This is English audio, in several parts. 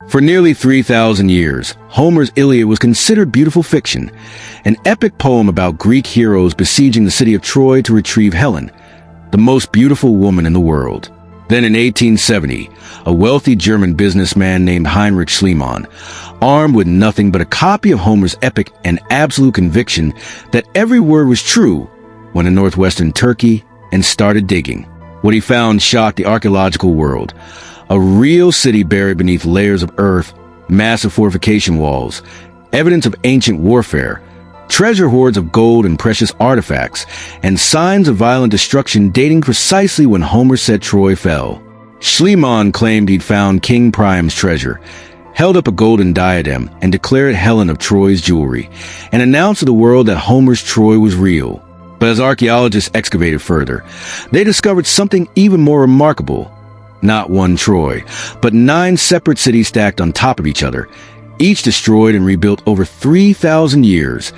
For nearly 3,000 years, Homer's Iliad was considered beautiful fiction, an epic poem about Greek heroes besieging the city of Troy to retrieve Helen, the most beautiful woman in the world. Then in 1870, a wealthy German businessman named Heinrich Schliemann, armed with nothing but a copy of Homer's epic and absolute conviction that every word was true, went to northwestern Turkey and started digging. What he found shocked the archaeological world. A real city buried beneath layers of earth, massive fortification walls, evidence of ancient warfare, treasure hoards of gold and precious artifacts, and signs of violent destruction dating precisely when Homer said Troy fell. Schliemann claimed he'd found King Priam's treasure, held up a golden diadem, and declared Helen of Troy's jewelry, and announced to the world that Homer's Troy was real. But as archaeologists excavated further, they discovered something even more remarkable. Not one Troy, but 9 separate cities stacked on top of each other, each destroyed and rebuilt over 3,000 years,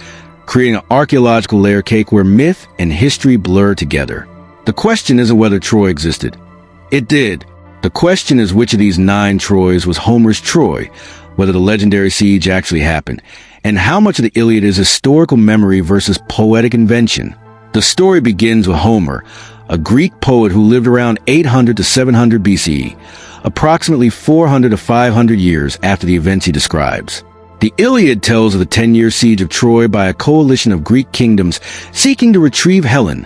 creating an archaeological layer cake where myth and history blur together. The question isn't whether Troy existed. It did. The question is which of these 9 Troys was Homer's Troy, whether the legendary siege actually happened, and how much of the Iliad is historical memory versus poetic invention. The story begins with Homer, a Greek poet who lived around 800 to 700 BCE, approximately 400 to 500 years after the events he describes. The Iliad tells of the 10-year siege of Troy by a coalition of Greek kingdoms seeking to retrieve Helen,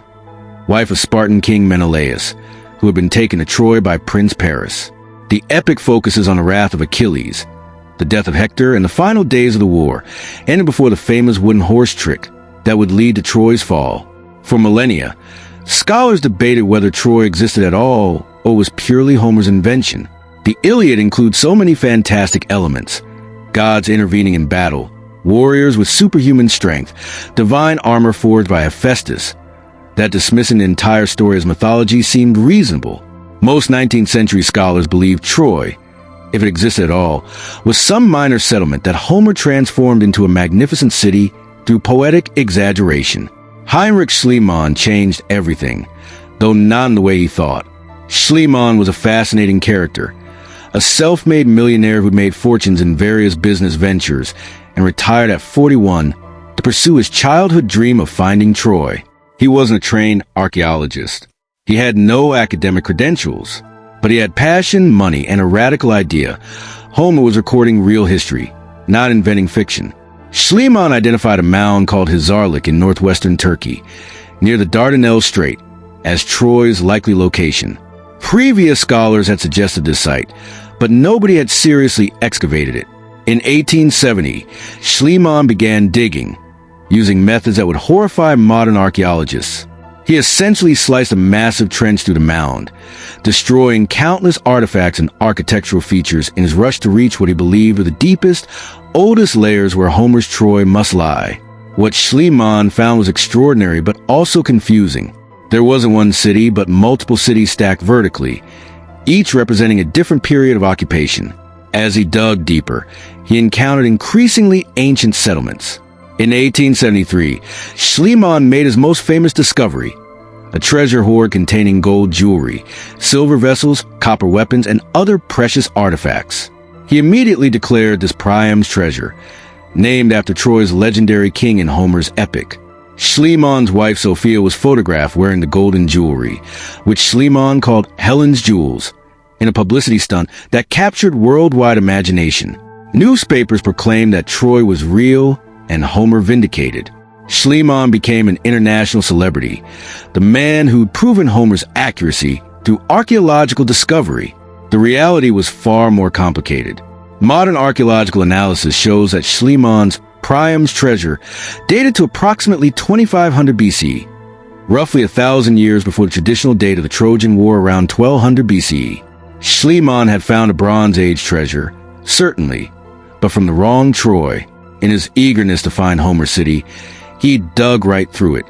wife of Spartan king Menelaus, who had been taken to Troy by Prince Paris. The epic focuses on the wrath of Achilles, the death of Hector, and the final days of the war, ending before the famous wooden horse trick that would lead to Troy's fall. For millennia, scholars debated whether Troy existed at all or was purely Homer's invention. The Iliad includes so many fantastic elements: gods intervening in battle, warriors with superhuman strength, divine armor forged by Hephaestus, that dismissing the entire story as mythology seemed reasonable. Most 19th century scholars believed Troy, if it existed at all, was some minor settlement that Homer transformed into a magnificent city through poetic exaggeration. Heinrich Schliemann changed everything, though not in the way he thought. Schliemann was a fascinating character, a self-made millionaire who made fortunes in various business ventures and retired at 41 to pursue his childhood dream of finding Troy. He wasn't a trained archaeologist. He had no academic credentials, but he had passion, money, and a radical idea. Homer was recording real history, not inventing fiction. Schliemann identified a mound called Hisarlik in northwestern Turkey, near the Dardanelles Strait, as Troy's likely location. Previous scholars had suggested this site, but nobody had seriously excavated it. In 1870, Schliemann began digging, using methods that would horrify modern archaeologists. He essentially sliced a massive trench through the mound, destroying countless artifacts and architectural features in his rush to reach what he believed were the deepest, oldest layers where Homer's Troy must lie. What Schliemann found was extraordinary but also confusing. There wasn't one city, but multiple cities stacked vertically, each representing a different period of occupation. As he dug deeper, he encountered increasingly ancient settlements. In 1873, Schliemann made his most famous discovery, a treasure hoard containing gold jewelry, silver vessels, copper weapons, and other precious artifacts. He immediately declared this Priam's treasure, named after Troy's legendary king in Homer's epic. Schliemann's wife Sophia was photographed wearing the golden jewelry, which Schliemann called Helen's Jewels, in a publicity stunt that captured worldwide imagination. Newspapers proclaimed that Troy was real and Homer vindicated. Schliemann became an international celebrity, the man who'd proven Homer's accuracy through archaeological discovery. The reality was far more complicated. Modern archaeological analysis shows that Schliemann's Priam's treasure dated to approximately 2500 BC, roughly 1,000 years before the traditional date of the Trojan War around 1200 BCE. Schliemann had found a Bronze Age treasure, certainly, but from the wrong Troy. In his eagerness to find Homer's city, he dug right through it,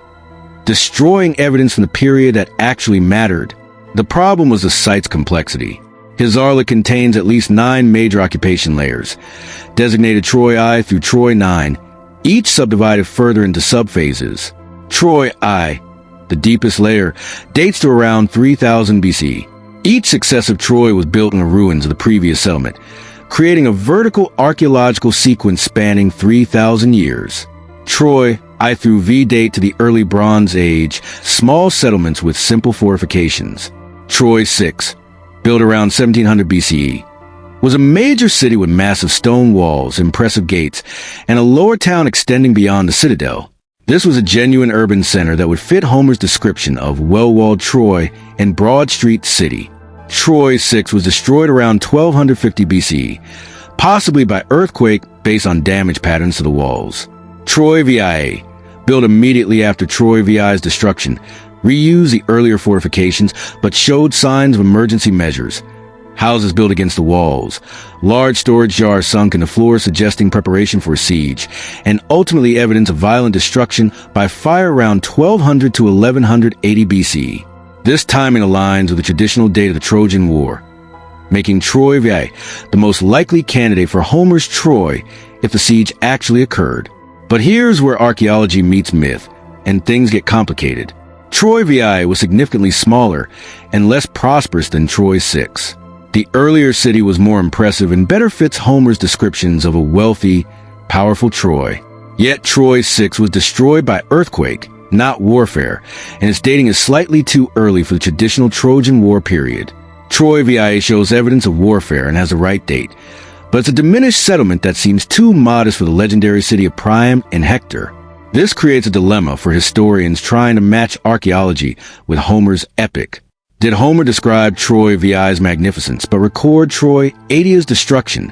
destroying evidence from the period that actually mattered. The problem was the site's complexity. Hisarlik contains at least 9 major occupation layers, designated Troy I through Troy IX, each subdivided further into subphases. Troy I, the deepest layer, dates to around 3000 BC. Each successive Troy was built in the ruins of the previous settlement, creating a vertical archaeological sequence spanning 3,000 years. Troy, I through V date to the early Bronze Age, small settlements with simple fortifications. Troy 6, built around 1700 BCE, was a major city with massive stone walls, impressive gates, and a lower town extending beyond the citadel. This was a genuine urban center that would fit Homer's description of well-walled Troy and Broad Street City. Troy 6 was destroyed around 1250 BCE, possibly by earthquake based on damage patterns to the walls. Troy VIIa, built immediately after Troy VII's destruction, reused the earlier fortifications but showed signs of emergency measures. Houses built against the walls, large storage jars sunk in the floor suggesting preparation for a siege, and ultimately evidence of violent destruction by fire around 1200 to 1180 BCE. This timing aligns with the traditional date of the Trojan War, making Troy VIIa the most likely candidate for Homer's Troy if the siege actually occurred. But here's where archaeology meets myth, and things get complicated. Troy VIIa was significantly smaller and less prosperous than Troy 6. The earlier city was more impressive and better fits Homer's descriptions of a wealthy, powerful Troy. Yet Troy 6 was destroyed by earthquake, not warfare, and its dating is slightly too early for the traditional Trojan War period. Troy VIIa shows evidence of warfare and has the right date, but it's a diminished settlement that seems too modest for the legendary city of Priam and Hector. This creates a dilemma for historians trying to match archaeology with Homer's epic. Did Homer describe Troy VII's magnificence but record Troy VIIi's destruction,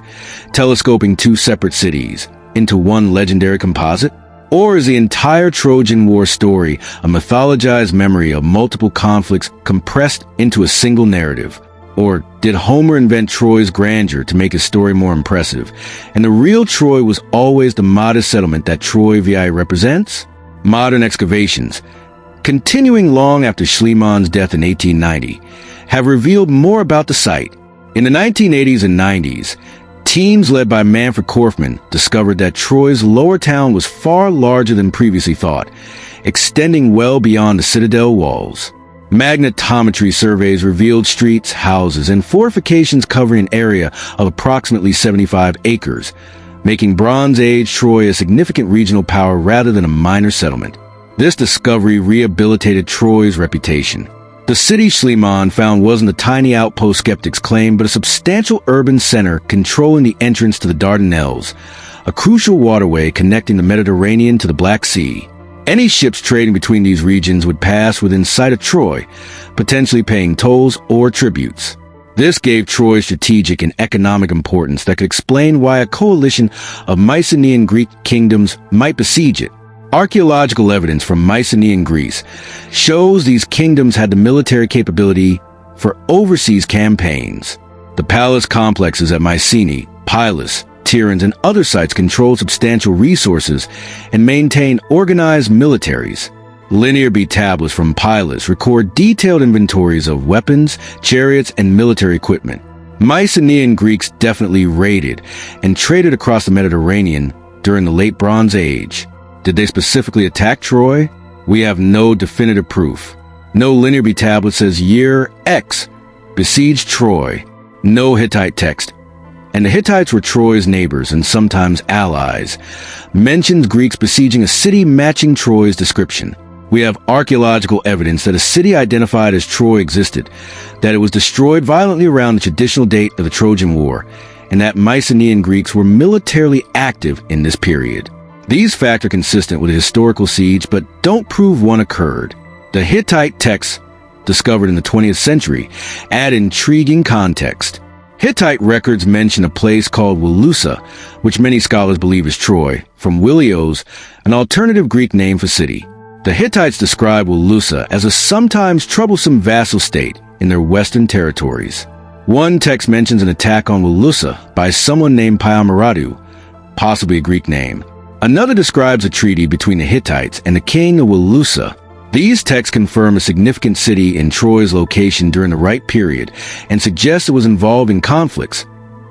telescoping two separate cities into one legendary composite? Or is the entire Trojan War story a mythologized memory of multiple conflicts compressed into a single narrative? Or did Homer invent Troy's grandeur to make his story more impressive, and the real Troy was always the modest settlement that Troy VIIa represents? Modern excavations, continuing long after Schliemann's death in 1890, have revealed more about the site. In the 1980s and 90s, teams led by Manfred Korfmann discovered that Troy's lower town was far larger than previously thought, extending well beyond the citadel walls. Magnetometry surveys revealed streets, houses, and fortifications covering an area of approximately 75 acres, making Bronze Age Troy a significant regional power rather than a minor settlement. This discovery rehabilitated Troy's reputation. The city Schliemann found wasn't a tiny outpost skeptics claimed, but a substantial urban center controlling the entrance to the Dardanelles, a crucial waterway connecting the Mediterranean to the Black Sea. Any ships trading between these regions would pass within sight of Troy, potentially paying tolls or tributes. This gave Troy strategic and economic importance that could explain why a coalition of Mycenaean Greek kingdoms might besiege it. Archaeological evidence from Mycenaean Greece shows these kingdoms had the military capability for overseas campaigns. The palace complexes at Mycenae, Pylos, Tiryns, and other sites controlled substantial resources and maintained organized militaries. Linear B tablets from Pylos record detailed inventories of weapons, chariots, and military equipment. Mycenaean Greeks definitely raided and traded across the Mediterranean during the late Bronze Age. Did they specifically attack Troy? We have no definitive proof. No Linear B tablet says year X besieged Troy. No Hittite text. And the Hittites were Troy's neighbors and sometimes allies. Mentions Greeks besieging a city matching Troy's description. We have archaeological evidence that a city identified as Troy existed, that it was destroyed violently around the traditional date of the Trojan War, and that Mycenaean Greeks were militarily active in this period. These facts are consistent with a historical siege, but don't prove one occurred. The Hittite texts, discovered in the 20th century, add intriguing context. Hittite records mention a place called Wilusa, which many scholars believe is Troy, from Wilios, an alternative Greek name for city. The Hittites describe Wilusa as a sometimes troublesome vassal state in their western territories. One text mentions an attack on Wilusa by someone named Pyamaradu, possibly a Greek name. Another describes a treaty between the Hittites and the king of Wilusa. These texts confirm a significant city in Troy's location during the right period and suggest it was involved in conflicts,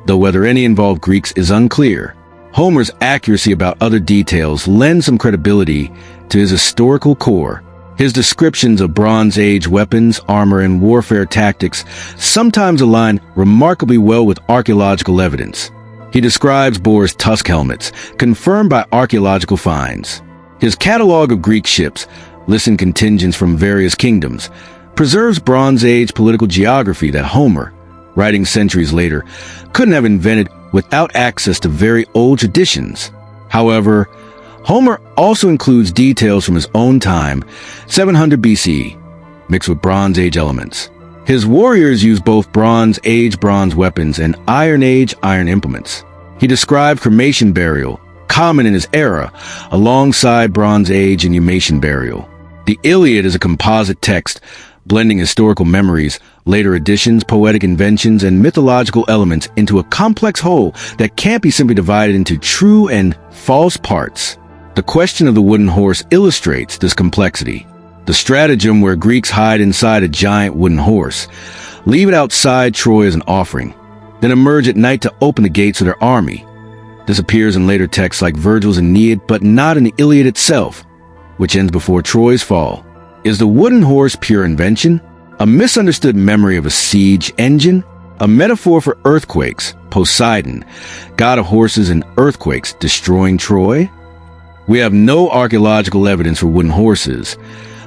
though whether any involved Greeks is unclear. Homer's accuracy about other details lends some credibility to his historical core. His descriptions of Bronze Age weapons, armor, and warfare tactics sometimes align remarkably well with archaeological evidence. He describes boars' tusk helmets, confirmed by archaeological finds. His catalog of Greek ships, listing contingents from various kingdoms, preserves Bronze Age political geography that Homer, writing centuries later, couldn't have invented without access to very old traditions. However, Homer also includes details from his own time, 700 BC, mixed with Bronze Age elements. His warriors used both Bronze Age bronze weapons and Iron Age iron implements. He described cremation burial, common in his era, alongside Bronze Age inhumation burial. The Iliad is a composite text, blending historical memories, later additions, poetic inventions, and mythological elements into a complex whole that can't be simply divided into true and false parts. The question of the wooden horse illustrates this complexity. The stratagem where Greeks hide inside a giant wooden horse, leave it outside Troy as an offering, then emerge at night to open the gates of their army. This appears in later texts like Virgil's Aeneid, but not in the Iliad itself, which ends before Troy's fall. Is the wooden horse pure invention? A misunderstood memory of a siege engine? A metaphor for earthquakes, Poseidon, god of horses and earthquakes, destroying Troy? We have no archaeological evidence for wooden horses,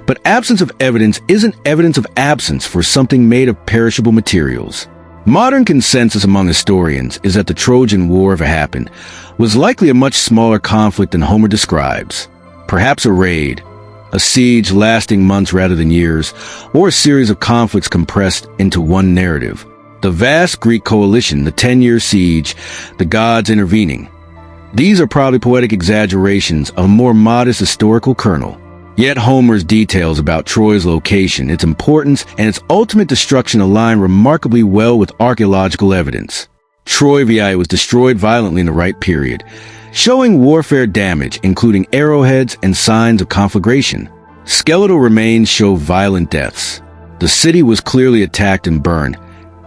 but absence of evidence isn't evidence of absence for something made of perishable materials. Modern consensus among historians is that the Trojan War, if it happened, was likely a much smaller conflict than Homer describes. Perhaps a raid, a siege lasting months rather than years, or a series of conflicts compressed into one narrative. The vast Greek coalition, the 10-year siege, the gods intervening. These are probably poetic exaggerations of a more modest historical kernel. Yet Homer's details about Troy's location, its importance, and its ultimate destruction align remarkably well with archaeological evidence. Troy VIIa was destroyed violently in the right period, showing warfare damage, including arrowheads and signs of conflagration. Skeletal remains show violent deaths. The city was clearly attacked and burned,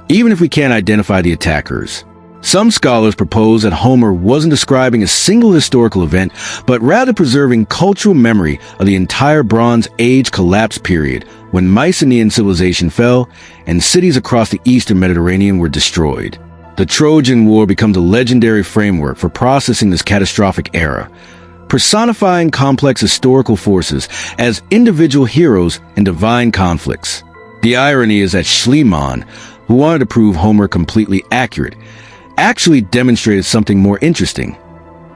even if we can't identify the attackers. Some scholars propose that Homer wasn't describing a single historical event, but rather preserving cultural memory of the entire Bronze Age collapse period when Mycenaean civilization fell and cities across the eastern Mediterranean were destroyed. The Trojan War becomes a legendary framework for processing this catastrophic era, personifying complex historical forces as individual heroes and divine conflicts. The irony is that Schliemann, who wanted to prove Homer completely accurate, actually demonstrated something more interesting.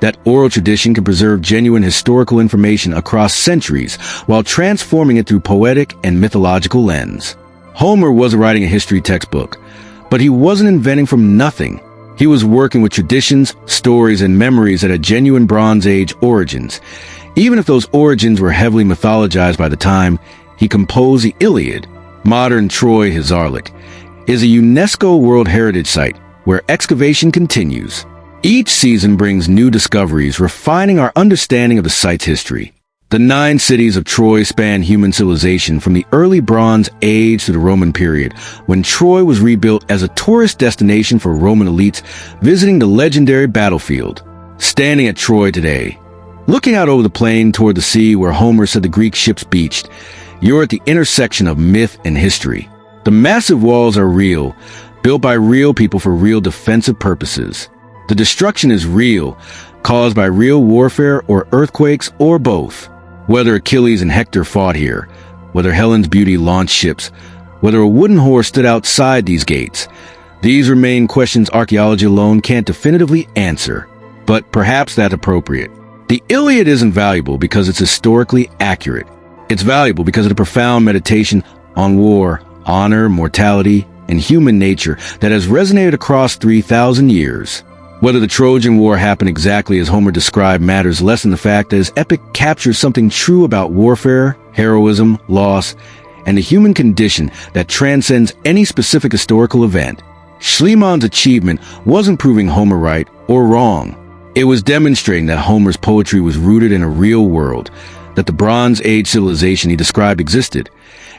That oral tradition can preserve genuine historical information across centuries while transforming it through poetic and mythological lens. Homer wasn't writing a history textbook, but he wasn't inventing from nothing. He was working with traditions, stories, and memories that had genuine Bronze Age origins. Even if those origins were heavily mythologized by the time he composed the Iliad. Modern Troy Hisarlik is a UNESCO World Heritage Site where excavation continues. Each season brings new discoveries, refining our understanding of the site's history. The 9 cities of Troy span human civilization from the early Bronze Age to the Roman period, when Troy was rebuilt as a tourist destination for Roman elites visiting the legendary battlefield. Standing at Troy today, looking out over the plain toward the sea where Homer said the Greek ships beached, you're at the intersection of myth and history. The massive walls are real, built by real people for real defensive purposes. The destruction is real, caused by real warfare or earthquakes or both. Whether Achilles and Hector fought here, whether Helen's beauty launched ships, whether a wooden horse stood outside these gates, these remain questions archaeology alone can't definitively answer. But perhaps that's appropriate. The Iliad isn't valuable because it's historically accurate. It's valuable because of the profound meditation on war, honor, mortality, and human nature that has resonated across 3,000 years. Whether the Trojan War happened exactly as Homer described matters less than the fact that his epic captures something true about warfare, heroism, loss, and the human condition that transcends any specific historical event. Schliemann's achievement wasn't proving Homer right or wrong. It was demonstrating that Homer's poetry was rooted in a real world, that the Bronze Age civilization he described existed,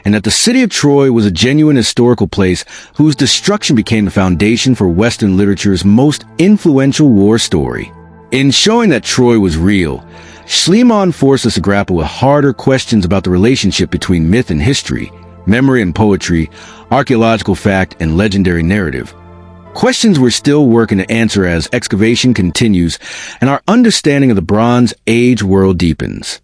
and that the city of Troy was a genuine historical place whose destruction became the foundation for Western literature's most influential war story. In showing that Troy was real, Schliemann forced us to grapple with harder questions about the relationship between myth and history, memory and poetry, archaeological fact and legendary narrative. Questions we're still working to answer as excavation continues and our understanding of the Bronze Age world deepens.